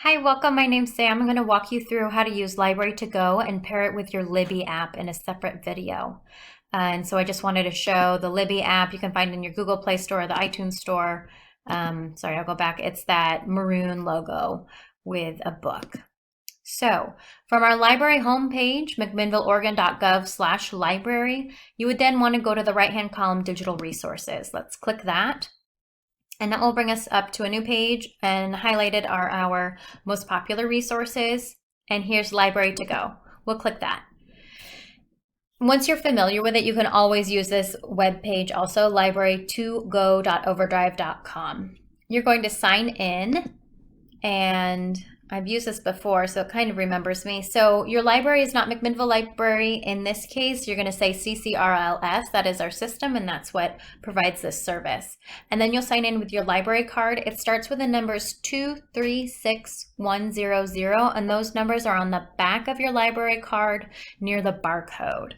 Hi, welcome. My name's Sam. I'm going to walk you through how to use Library to Go and pair it with your Libby app in a separate video. And so I just wanted to show the Libby app you can find in your Google Play Store or the iTunes Store. Sorry, I'll go back. It's that maroon logo with a book. So from our library homepage, mcminnvilleoregon.gov/library, you would then want to go to the right-hand column, Digital Resources. Let's click that. And that will bring us up to a new page, and highlighted are our most popular resources. And here's Library to Go. We'll click that. Once you're familiar with it, you can always use this web page also, library2go.overdrive.com. You're going to sign in, and I've used this before, so it kind of remembers me. So your library is not McMinnville Library. In this case, you're going to say CCRLS. That is our system, and that's what provides this service. And then you'll sign in with your library card. It starts with the numbers 236100, and those numbers are on the back of your library card near the barcode.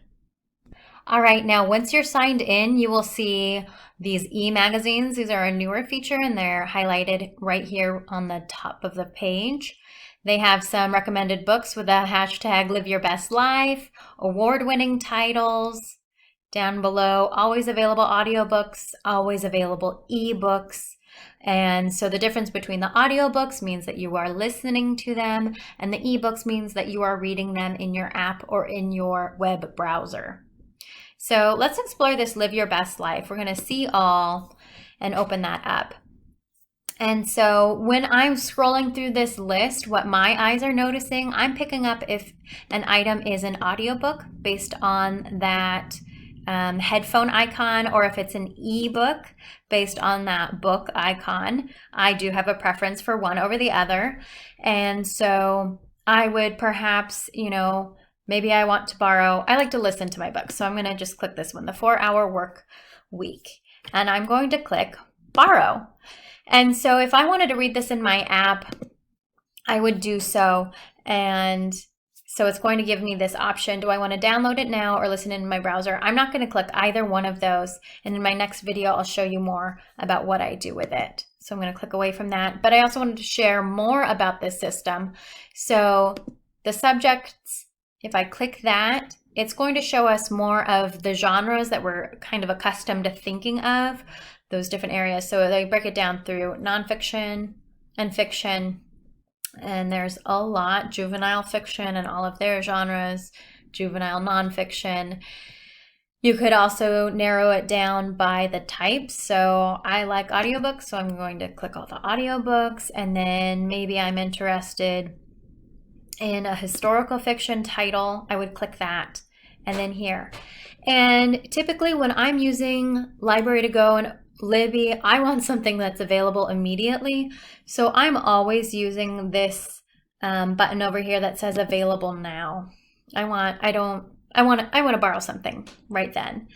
All right, now once you're signed in, you will see these e-magazines. These are a newer feature, and they're highlighted right here on the top of the page. They have some recommended books with the hashtag Live Your Best Life, award-winning titles. Down below, always available audiobooks, always available ebooks. And so the difference between the audiobooks means that you are listening to them, and the ebooks means that you are reading them in your app or in your web browser. So let's explore this Live Your Best Life. We're going to see all and open that up. And so when I'm scrolling through this list, what my eyes are noticing, I'm picking up if an item is an audiobook based on that headphone icon, or if it's an ebook based on that book icon. I do have a preference for one over the other. And so I would perhaps, maybe I want to borrow, I like to listen to my books. So I'm going to just click this one, the 4-Hour Work Week. And I'm going to click borrow. And so if I wanted to read this in my app, I would do so. And so it's going to give me this option. Do I want to download it now or listen in my browser? I'm not going to click either one of those. And in my next video, I'll show you more about what I do with it. So I'm going to click away from that. But I also wanted to share more about this system. So the subjects, if I click that, it's going to show us more of the genres that we're kind of accustomed to thinking of, those different areas. So they break it down through nonfiction and fiction. And there's a lot, juvenile fiction and all of their genres, juvenile nonfiction. You could also narrow it down by the types. So I like audiobooks, so I'm going to click all the audiobooks, and then maybe I'm interested in a historical fiction title. I would click that, and then here. And typically when I'm using Library to Go and Libby, I want something that's available immediately. So I'm always using this button over here that says available now. I want to borrow something right then.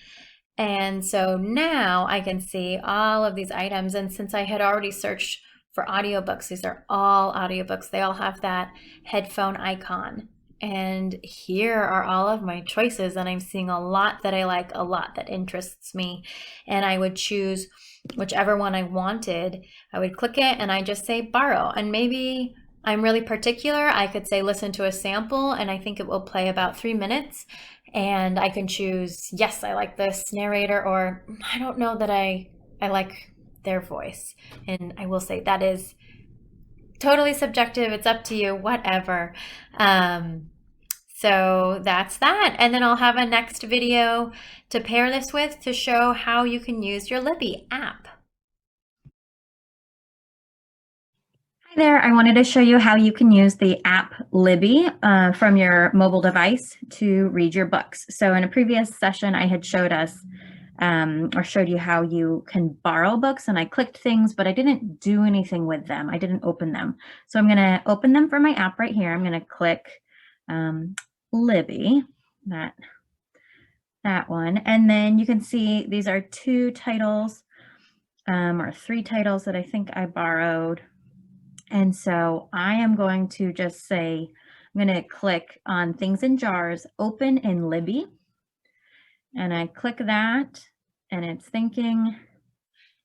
And so now I can see all of these items. And since I had already searched for audiobooks, these are all audiobooks. They all have that headphone icon. And here are all of my choices, and I'm seeing a lot that I like, a lot that interests me, and I would choose whichever one I wanted. I would click it and I just say borrow, and maybe I'm really particular. I could say listen to a sample, and I think it will play about 3 minutes, and I can choose, yes, I like this narrator, or I don't know that I like their voice. And I will say that is totally subjective. It's up to you, whatever. So that's that. And then I'll have a next video to pair this with to show how you can use your Libby app. Hi there. I wanted to show you how you can use the app Libby from your mobile device to read your books. So in a previous session, I had showed us or showed you how you can borrow books, and I clicked things, but I didn't do anything with them. I didn't open them. So I'm going to open them from my app right here. I'm going to click Libby, that one. And then you can see these are 2 titles or 3 titles that I think I borrowed. And so I am going to just say, I'm going to click on things in jars, open in Libby. And I click that, and it's thinking,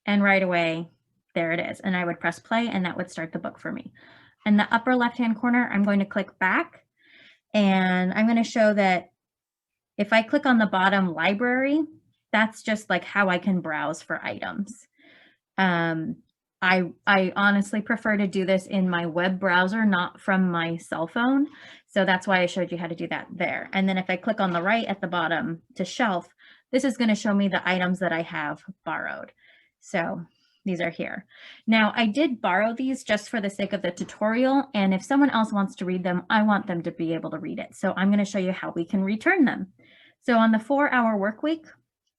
and right away, there it is. And I would press play, and that would start the book for me. In the upper left-hand corner, I'm going to click back, and I'm going to show that if I click on the bottom library, that's just like how I can browse for items. I honestly prefer to do this in my web browser, not from my cell phone. So that's why I showed you how to do that there. And then if I click on the right at the bottom to shelf, this is going to show me the items that I have borrowed. So these are here. Now I did borrow these just for the sake of the tutorial. And if someone else wants to read them, I want them to be able to read it. So I'm going to show you how we can return them. So on the 4-hour work week,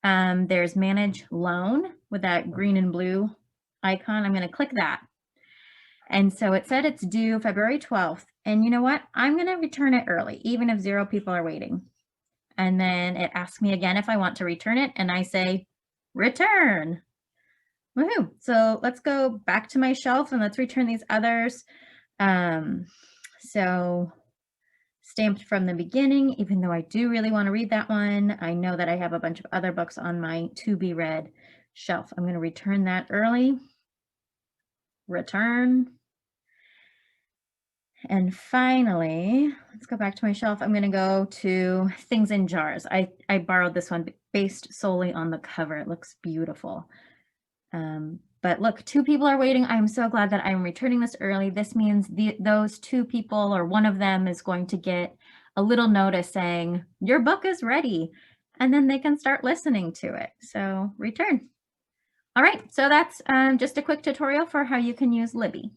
there's manage loan with that green and blue icon. I'm going to click that. And so it said it's due February 12th. And you know what? I'm going to return it early, even if 0 people are waiting. And then it asks me again if I want to return it. And I say, return. Woohoo. So let's go back to my shelf and let's return these others. So stamped from the beginning, even though I do really want to read that one. I know that I have a bunch of other books on my to be read shelf. I'm going to return that early. Return. And finally, let's go back to my shelf. I'm going to go to things in jars. I borrowed this one based solely on the cover. It looks beautiful. But look, 2 people are waiting. I'm so glad that I'm returning this early. This means those 2 people or one of them is going to get a little notice saying, your book is ready. And then they can start listening to it. So return. All right, so that's just a quick tutorial for how you can use Libby.